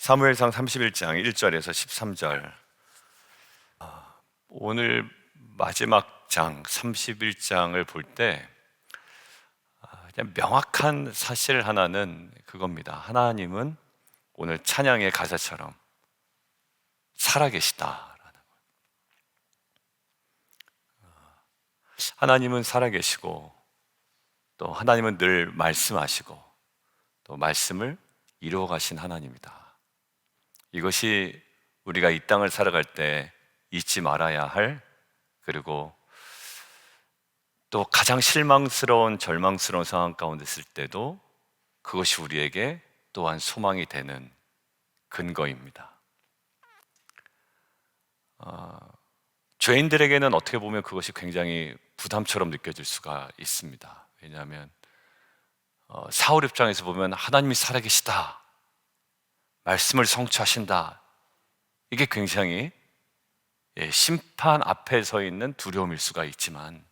사무엘상 31장 1절에서 13절. 오늘 마지막 장 31장을 볼 때 그냥 명확한 사실 하나는 그겁니다. 하나님은 오늘 찬양의 가사처럼 살아계시다라는 거예요. 하나님은 살아계시고, 또 하나님은 늘 말씀하시고, 또 말씀을 이루어 가신 하나님이다. 이것이 우리가 이 땅을 살아갈 때 잊지 말아야 할, 그리고 또 가장 실망스러운, 절망스러운 상황 가운데 있을 때도 그것이 우리에게 또한 소망이 되는 근거입니다. 죄인들에게는 어떻게 보면 그것이 굉장히 부담처럼 느껴질 수가 있습니다. 왜냐하면 사울 입장에서 보면 하나님이 살아계시다, 말씀을 성취하신다, 이게 굉장히 심판 앞에 서 있는 두려움일 수가 있지만,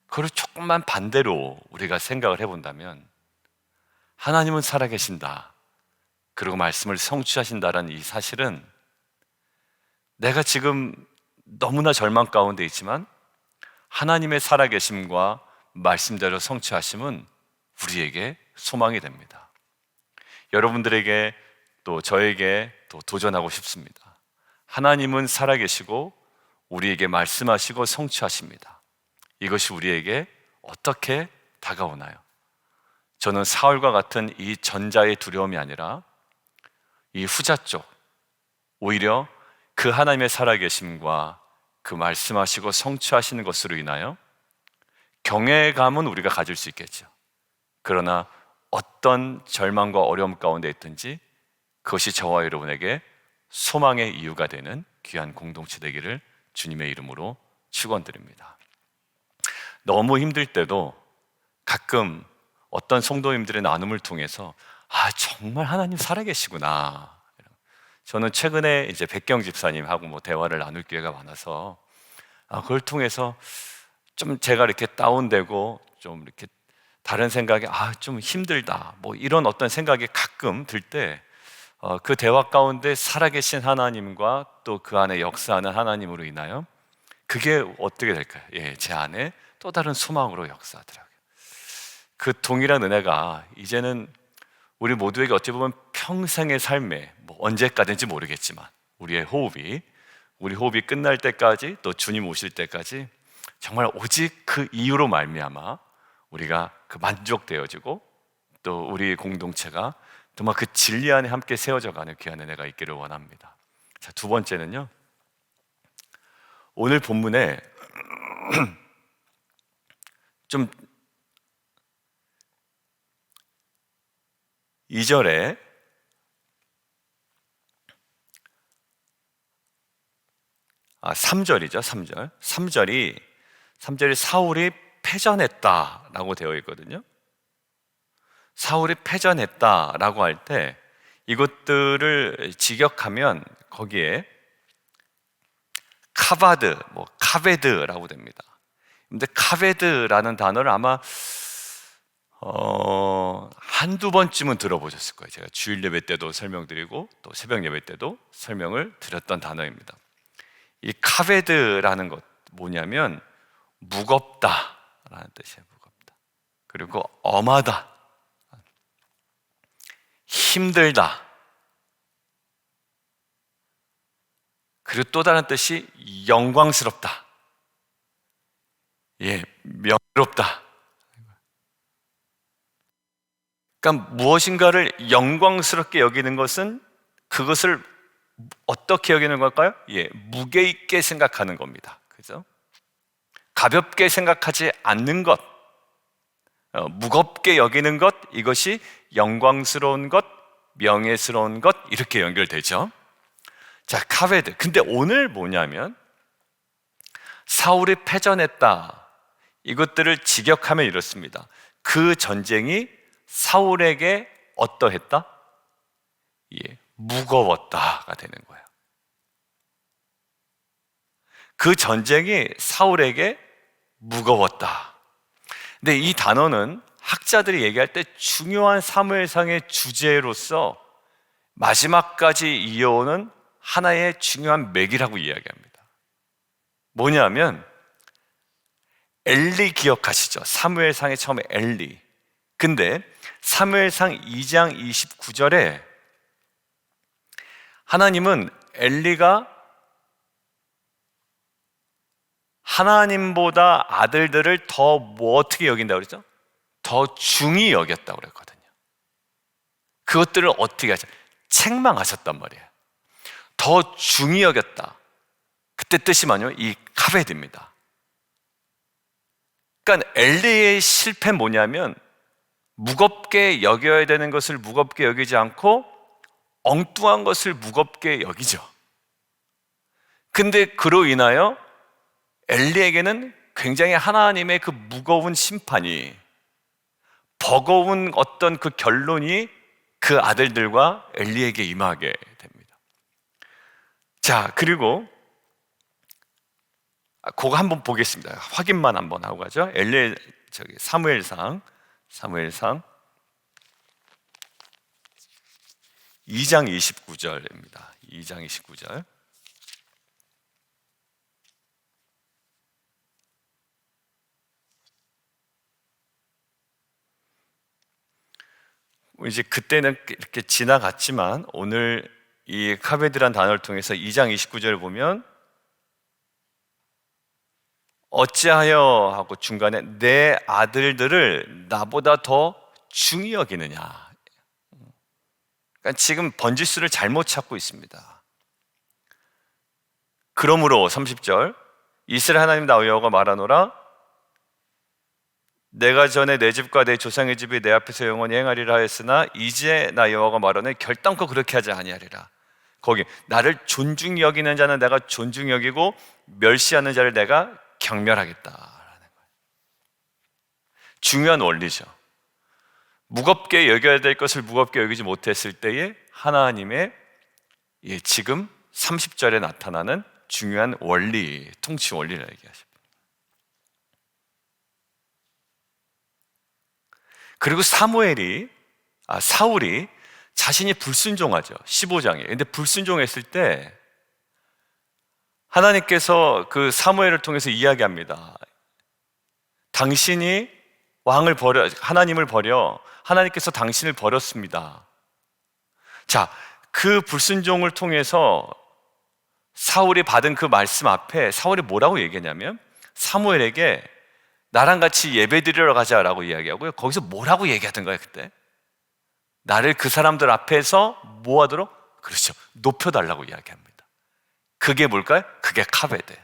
그걸 조금만 반대로 우리가 생각을 해본다면 하나님은 살아계신다, 그리고 말씀을 성취하신다라는 이 사실은 내가 지금 너무나 절망 가운데 있지만 하나님의 살아계심과 말씀대로 성취하심은 우리에게 소망이 됩니다. 여러분들에게 또 저에게 또 도전하고 싶습니다. 하나님은 살아계시고 우리에게 말씀하시고 성취하십니다. 이것이 우리에게 어떻게 다가오나요? 저는 사울과 같은 이 전자의 두려움이 아니라 이 후자 쪽, 오히려 그 하나님의 살아계심과 그 말씀하시고 성취하시는 것으로 인하여 경외감은 우리가 가질 수 있겠죠. 그러나 어떤 절망과 어려움 가운데 있든지 그것이 저와 여러분에게 소망의 이유가 되는 귀한 공동체 되기를 주님의 이름으로 축원드립니다. 너무 힘들 때도 가끔 어떤 성도님들의 나눔을 통해서 정말 하나님 살아계시구나. 저는 최근에 이제 백경 집사님하고 대화를 나눌 기회가 많아서 그걸 통해서 좀 제가 이렇게 다운되고 좀 이렇게 다른 생각에 좀 힘들다, 이런 어떤 생각이 가끔 들 때 그 대화 가운데 살아계신 하나님과 또 그 안에 역사하는 하나님으로 인하여 그게 어떻게 될까요? 제 안에 또 다른 소망으로 역사하더라고요. 그 동일한 은혜가 이제는 우리 모두에게 어찌 보면 평생의 삶에 언제까지인지 모르겠지만 우리 호흡이 끝날 때까지, 또 주님 오실 때까지 정말 오직 그 이유로 말미암아 우리가 그 만족되어지고 또 우리 공동체가 정말 그 진리 안에 함께 세워져가는 귀한 은혜가 있기를 원합니다. 자, 두 번째는요, 오늘 본문에 좀 2절에 아, 3절이죠. 3절이 사울이 패전했다라고 되어 있거든요. 사울이 패전했다라고 할 때 이것들을 직역하면 거기에 카바드, 카베드라고 됩니다. 근데 카베드라는 단어를 아마 한두 번쯤은 들어보셨을 거예요. 제가 주일 예배 때도 설명드리고 또 새벽 예배 때도 설명을 드렸던 단어입니다. 이 카베드라는 것 뭐냐면 무겁다라는 뜻이에요. 무겁다. 그리고 엄하다, 힘들다, 그리고 또 다른 뜻이 영광스럽다, 명예롭다. 그러니까 무엇인가를 영광스럽게 여기는 것은 그것을 어떻게 여기는 걸까요? 무게 있게 생각하는 겁니다. 그죠? 가볍게 생각하지 않는 것, 무겁게 여기는 것, 이것이 영광스러운 것, 명예스러운 것, 이렇게 연결되죠. 자, 카베드. 근데 오늘 뭐냐면 사울이 패전했다, 이것들을 직역하면 이렇습니다. 그 전쟁이 사울에게 어떠했다? 무거웠다가 되는 거예요. 그 전쟁이 사울에게 무거웠다. 근데 이 단어는 학자들이 얘기할 때 중요한 사무엘상의 주제로서 마지막까지 이어오는 하나의 중요한 맥이라고 이야기합니다. 뭐냐면 엘리 기억하시죠? 사무엘상의 처음에 엘리. 근데 사무엘상 2장 29절에 하나님은 엘리가 하나님보다 아들들을 더 어떻게 여긴다고 그랬죠? 더 중히 여겼다고 그랬거든요. 그것들을 어떻게 하죠? 책망하셨단 말이에요. 더 중히 여겼다. 그때 뜻이 뭐냐면 이 카베드입니다. 그러니까 엘리의 실패는 뭐냐면 무겁게 여겨야 되는 것을 무겁게 여기지 않고 엉뚱한 것을 무겁게 여기죠. 근데 그로 인하여 엘리에게는 굉장히 하나님의 그 무거운 심판이, 버거운 어떤 그 결론이 그 아들들과 엘리에게 임하게 됩니다. 자, 그리고 그거 한번 보겠습니다. 확인만 한번 하고 가죠. 사무엘상 2장 29절입니다. 2장 29절. 이제 그때는 이렇게 지나갔지만 오늘 이 카베드란 단어를 통해서 2장 29절을 보면 어찌하여 하고 중간에 내 아들들을 나보다 더 중히 여기느냐. 그러니까 지금 번지수를 잘못 찾고 있습니다. 그러므로 30절 이스라엘 하나님 나 여호와가 말하노라 내가 전에 내 집과 내 조상의 집이 내 앞에서 영원히 행하리라 하였으나 이제 나 여호와가 말하노니 결단코 그렇게 하지 아니하리라. 거기 나를 존중히 여기는 자는 내가 존중히 여기고 멸시하는 자를 내가 경멸하겠다라는 거예요. 중요한 원리죠. 무겁게 여겨야 될 것을 무겁게 여기지 못했을 때에 하나님의 지금 30절에 나타나는 중요한 원리, 통치 원리를 얘기하십니다. 그리고 사울이 자신이 불순종하죠. 15장에. 근데 불순종했을 때 하나님께서 그 사무엘을 통해서 이야기합니다. 당신이 하나님을 버려 하나님께서 당신을 버렸습니다. 자, 그 불순종을 통해서 사울이 받은 그 말씀 앞에 사울이 뭐라고 얘기하냐면 사무엘에게 나랑 같이 예배 드리러 가자라고 이야기하고요. 거기서 뭐라고 얘기하던 거예요, 그때? 나를 그 사람들 앞에서 뭐 하도록? 그렇죠. 높여달라고 이야기합니다. 그게 뭘까요? 그게 카베드.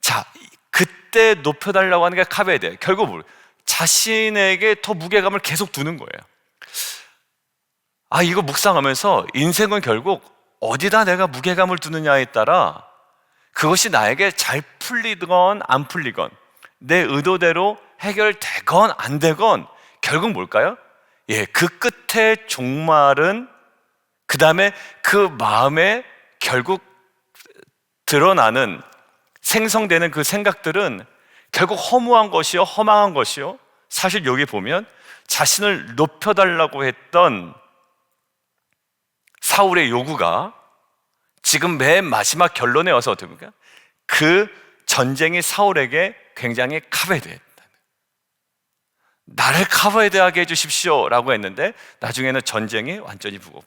자, 그때 높여달라고 하는 게 카베드. 결국 자신에게 더 무게감을 계속 두는 거예요. 이거 묵상하면서 인생은 결국 어디다 내가 무게감을 두느냐에 따라 그것이 나에게 잘 풀리건 안 풀리건 내 의도대로 해결되건 안 되건 결국 뭘까요? 그 끝에 종말은 그 다음에 그 마음에 결국 드러나는 생성되는 그 생각들은 결국 허무한 것이요 허망한 것이요 사실 여기 보면 자신을 높여달라고 했던 사울의 요구가 지금 맨 마지막 결론에 와서 어떻게 보니까 그 전쟁이 사울에게 굉장히 카베드했다. 나를 카베드하게 해주십시오 라고 했는데 나중에는 전쟁이 완전히 무겁고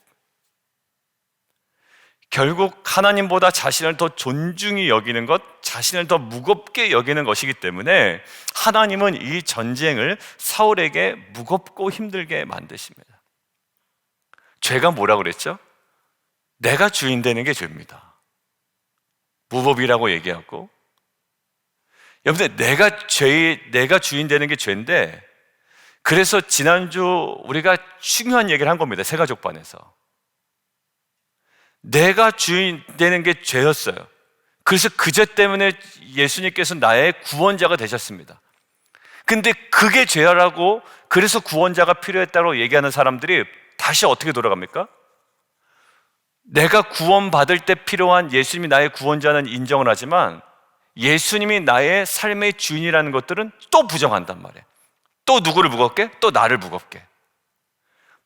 결국 하나님보다 자신을 더 존중히 여기는 것, 자신을 더 무겁게 여기는 것이기 때문에 하나님은 이 전쟁을 사울에게 무겁고 힘들게 만드십니다. 죄가 뭐라고 그랬죠? 내가 주인 되는 게 죄입니다. 무법이라고 얘기하고 여러분들 내가 주인 되는 게 죄인데 그래서 지난주 우리가 중요한 얘기를 한 겁니다. 새가족반에서 내가 주인 되는 게 죄였어요. 그래서 그 죄 때문에 예수님께서 나의 구원자가 되셨습니다. 근데 그게 죄라고 그래서 구원자가 필요했다고 얘기하는 사람들이 다시 어떻게 돌아갑니까? 내가 구원받을 때 필요한 예수님이 나의 구원자는 인정을 하지만 예수님이 나의 삶의 주인이라는 것들은 또 부정한단 말이에요. 또 누구를 무겁게? 또 나를 무겁게.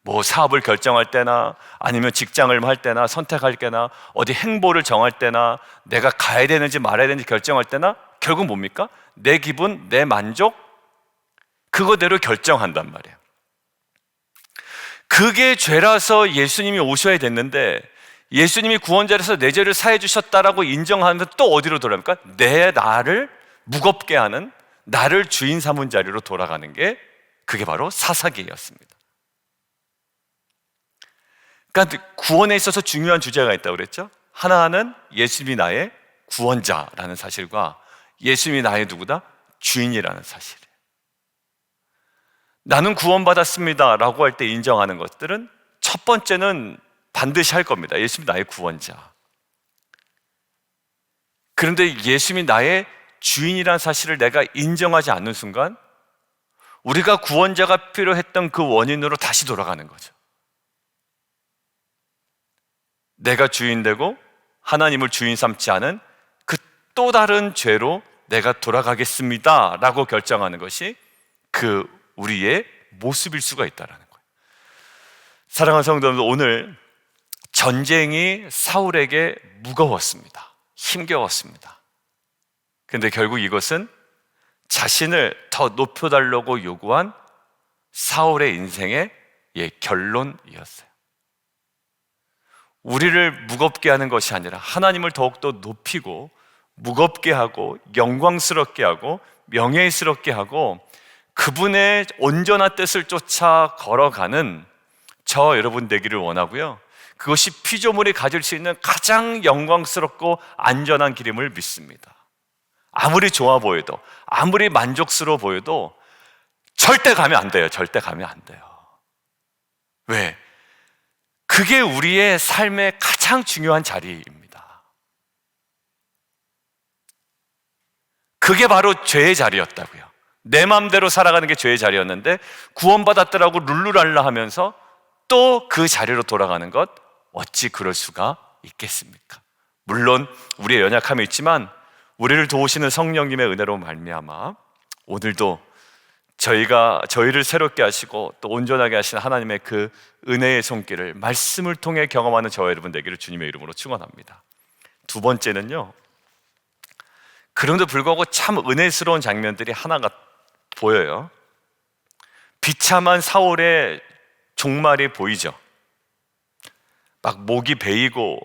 뭐 사업을 결정할 때나 아니면 직장을 할 때나 선택할 때나 어디 행보를 정할 때나 내가 가야 되는지 말아야 되는지 결정할 때나 결국 뭡니까? 내 기분, 내 만족 그거대로 결정한단 말이에요. 그게 죄라서 예수님이 오셔야 됐는데 예수님이 구원자로서 내 죄를 사해 주셨다라고 인정하면서 또 어디로 돌아갑니까? 나를 무겁게 하는 나를 주인 삼은 자리로 돌아가는 게 그게 바로 사사기였습니다. 그러니까 구원에 있어서 중요한 주제가 있다고 그랬죠. 하나는 예수님이 나의 구원자라는 사실과 예수님이 나의 누구다? 주인이라는 사실이에요. 나는 구원받았습니다 라고 할 때 인정하는 것들은 첫 번째는 반드시 할 겁니다. 예수님이 나의 구원자. 그런데 예수님이 나의 주인이라는 사실을 내가 인정하지 않는 순간 우리가 구원자가 필요했던 그 원인으로 다시 돌아가는 거죠. 내가 주인 되고 하나님을 주인 삼지 않은 그 또 다른 죄로 내가 돌아가겠습니다 라고 결정하는 것이 그 우리의 모습일 수가 있다는 거예요. 사랑하는 성도 여러분, 오늘 전쟁이 사울에게 무거웠습니다. 힘겨웠습니다. 그런데 결국 이것은 자신을 더 높여달라고 요구한 사울의 인생의 결론이었어요. 우리를 무겁게 하는 것이 아니라 하나님을 더욱더 높이고 무겁게 하고 영광스럽게 하고 명예스럽게 하고 그분의 온전한 뜻을 쫓아 걸어가는 저 여러분 되기를 원하고요. 그것이 피조물이 가질 수 있는 가장 영광스럽고 안전한 길임을 믿습니다. 아무리 좋아 보여도 아무리 만족스러워 보여도 절대 가면 안 돼요. 절대 가면 안 돼요. 왜? 그게 우리의 삶의 가장 중요한 자리입니다. 그게 바로 죄의 자리였다고요. 내 마음대로 살아가는 게 죄의 자리였는데 구원받았더라고 룰루랄라 하면서 또 그 자리로 돌아가는 것 어찌 그럴 수가 있겠습니까? 물론 우리의 연약함이 있지만 우리를 도우시는 성령님의 은혜로 말미암아 오늘도 저희를 새롭게 하시고 또 온전하게 하시는 하나님의 그 은혜의 손길을 말씀을 통해 경험하는 저와 여러분 되기를 주님의 이름으로 축원합니다. 두 번째는요, 그럼에도 불구하고 참 은혜스러운 장면들이 하나가 보여요. 비참한 사울의 종말이 보이죠. 막 목이 베이고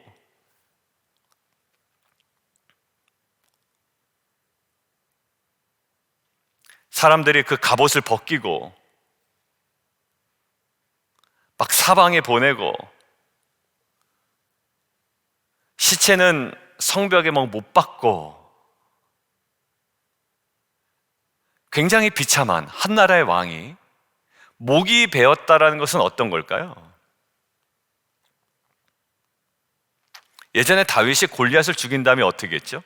사람들이 그 갑옷을 벗기고 막 사방에 보내고 시체는 성벽에 막 못 박고 굉장히 비참한 한 나라의 왕이 목이 베었다라는 것은 어떤 걸까요? 예전에 다윗이 골리앗을 죽인 다음에 어떻게 했죠?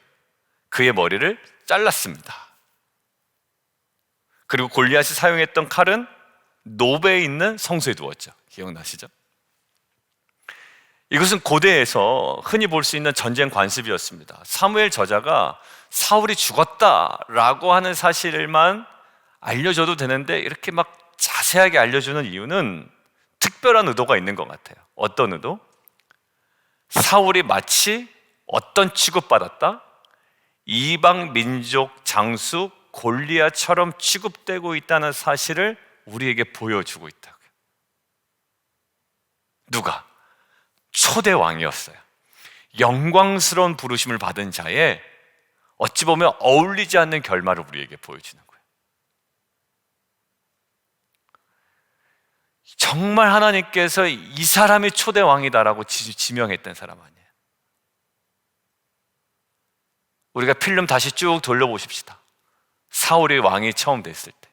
그의 머리를 잘랐습니다. 그리고 골리앗이 사용했던 칼은 노베에 있는 성소에 두었죠. 기억나시죠? 이것은 고대에서 흔히 볼 수 있는 전쟁 관습이었습니다. 사무엘 저자가 사울이 죽었다라고 하는 사실만 알려줘도 되는데 이렇게 막 자세하게 알려주는 이유는 특별한 의도가 있는 것 같아요. 어떤 의도? 사울이 마치 어떤 취급받았다? 이방 민족 장수 골리앗처럼 취급되고 있다는 사실을 우리에게 보여주고 있다고요. 누가? 초대 왕이었어요. 영광스러운 부르심을 받은 자의 어찌 보면 어울리지 않는 결말을 우리에게 보여주는 거예요. 정말 하나님께서 이 사람이 초대 왕이다라고 지명했던 사람 아니에요. 우리가 필름 다시 쭉 돌려보십시다. 사울이 왕이 처음 됐을 때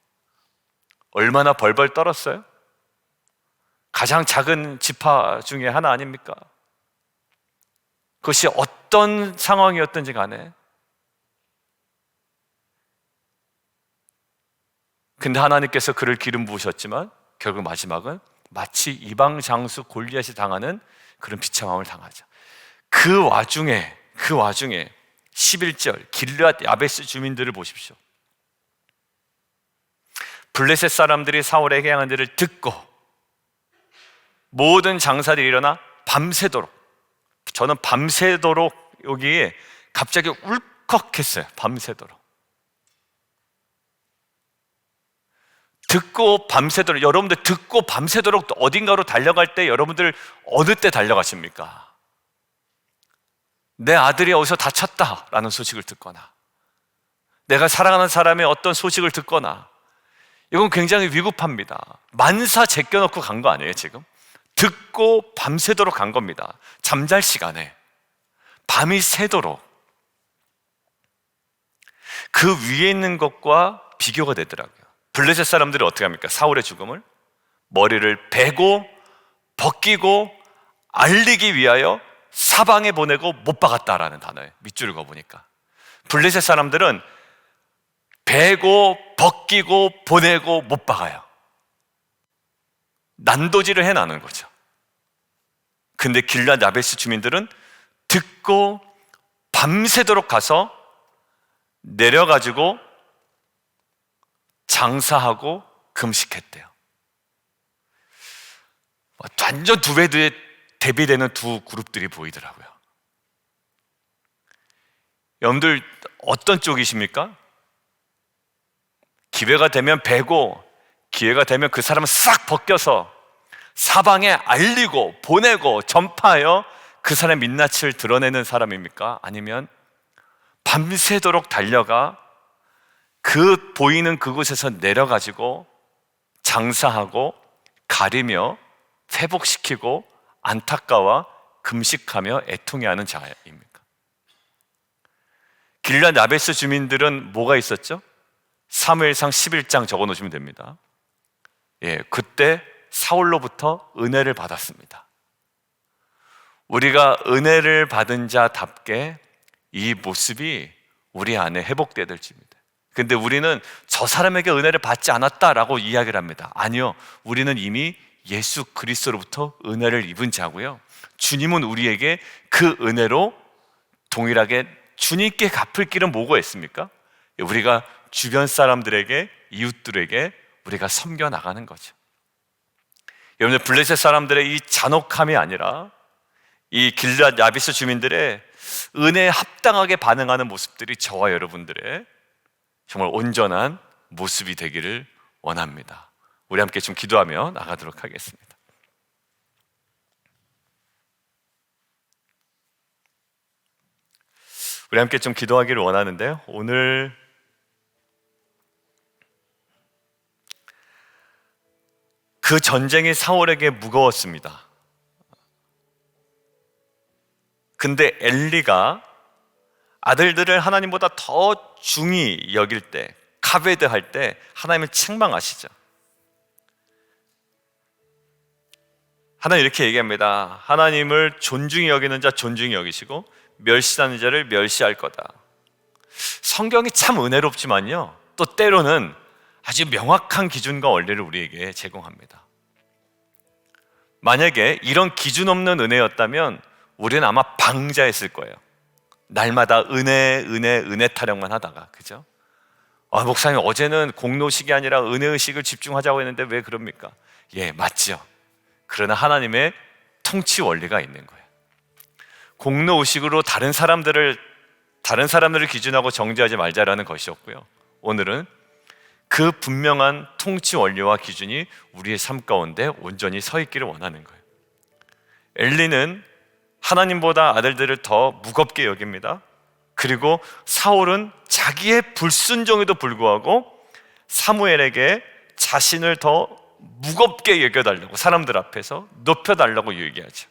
얼마나 벌벌 떨었어요? 가장 작은 지파 중에 하나 아닙니까? 그것이 어떤 상황이었든지 간에 근데 하나님께서 그를 기름 부으셨지만 결국 마지막은 마치 이방 장수 골리앗이 당하는 그런 비참함을 당하죠. 그 와중에 11절 길르앗 야베스 주민들을 보십시오. 블레셋 사람들이 사울에게 향한 일을 듣고 모든 장사들이 일어나 밤새도록, 저는 밤새도록 여기에 갑자기 울컥했어요. 밤새도록. 듣고 밤새도록, 여러분들 듣고 밤새도록 어딘가로 달려갈 때 여러분들 어느 때 달려가십니까? 내 아들이 어디서 다쳤다라는 소식을 듣거나, 내가 사랑하는 사람의 어떤 소식을 듣거나, 이건 굉장히 위급합니다. 만사 제껴놓고 간 거 아니에요 지금? 듣고 밤새도록 간 겁니다. 잠잘 시간에 밤이 새도록. 그 위에 있는 것과 비교가 되더라고요. 블레셋 사람들이 어떻게 합니까? 사울의 죽음을 머리를 베고 벗기고 알리기 위하여 사방에 보내고 못 박았다라는 단어예요. 밑줄을 그어보니까 블레셋 사람들은 베고 벗기고 보내고 못 박아요. 난도질을 해나는 거죠. 근데 길랏 야베스 주민들은 듣고 밤새도록 가서 내려가지고 장사하고 금식했대요. 완전 두 배에 대비되는 두 그룹들이 보이더라고요. 여러분들 어떤 쪽이십니까? 기회가 되면 베고, 기회가 되면 그 사람을 싹 벗겨서 사방에 알리고 보내고 전파하여 그 사람의 민낯을 드러내는 사람입니까? 아니면 밤새도록 달려가 그 보이는 그곳에서 내려가지고 장사하고 가리며 회복시키고 안타까워 금식하며 애통해하는 자입니까? 길랏 야베스 주민들은 뭐가 있었죠? 사무엘상 11장 적어놓으시면 됩니다. 그때 사울로부터 은혜를 받았습니다. 우리가 은혜를 받은 자답게 이 모습이 우리 안에 회복되어야 될지입니다. 근데 우리는 저 사람에게 은혜를 받지 않았다라고 이야기를 합니다. 아니요, 우리는 이미 예수 그리스도로부터 은혜를 입은 자고요, 주님은 우리에게 그 은혜로 동일하게 주님께 갚을 길은 뭐가 있습니까? 우리가 주변 사람들에게, 이웃들에게 우리가 섬겨 나가는 거죠. 여러분들 블레셋 사람들의 이 잔혹함이 아니라 이 길랏 야베스 주민들의 은혜에 합당하게 반응하는 모습들이 저와 여러분들의 정말 온전한 모습이 되기를 원합니다. 우리 함께 좀 기도하며 나가도록 하겠습니다. 우리 함께 좀 기도하기를 원하는데요, 오늘 그 전쟁이 사울에게 무거웠습니다. 근데 엘리가 아들들을 하나님보다 더 중히 여길 때, 카베드할 때 하나님을 책망하시죠. 하나님 이렇게 얘기합니다. 하나님을 존중히 여기는 자 존중히 여기시고 멸시하는 자를 멸시할 거다. 성경이 참 은혜롭지만요, 또 때로는 아주 명확한 기준과 원리를 우리에게 제공합니다. 만약에 이런 기준 없는 은혜였다면 우리는 아마 방자했을 거예요. 날마다 은혜 타령만 하다가, 그죠? 목사님 어제는 공로식이 아니라 은혜의식을 집중하자고 했는데 왜 그럽니까? 맞죠. 그러나 하나님의 통치 원리가 있는 거예요. 공로의식으로 다른 사람들을 기준하고 정죄하지 말자라는 것이었고요, 오늘은 그 분명한 통치 원리와 기준이 우리의 삶 가운데 온전히 서 있기를 원하는 거예요. 엘리는 하나님보다 아들들을 더 무겁게 여깁니다. 그리고 사울은 자기의 불순종에도 불구하고 사무엘에게 자신을 더 무겁게 여겨달라고, 사람들 앞에서 높여달라고 얘기하죠.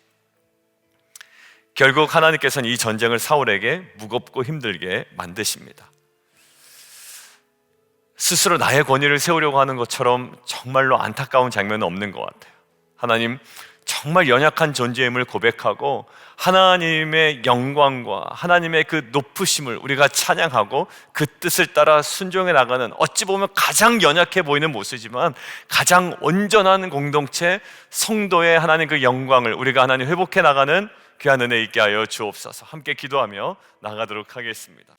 결국 하나님께서는 이 전쟁을 사울에게 무겁고 힘들게 만드십니다. 스스로 나의 권위를 세우려고 하는 것처럼 정말로 안타까운 장면은 없는 것 같아요. 하나님, 정말 연약한 존재임을 고백하고 하나님의 영광과 하나님의 그 높으심을 우리가 찬양하고 그 뜻을 따라 순종해 나가는, 어찌 보면 가장 연약해 보이는 모습이지만 가장 온전한 공동체, 성도의 하나님 그 영광을 우리가 하나님 회복해 나가는 귀한 은혜 있게 하여 주옵소서. 함께 기도하며 나가도록 하겠습니다.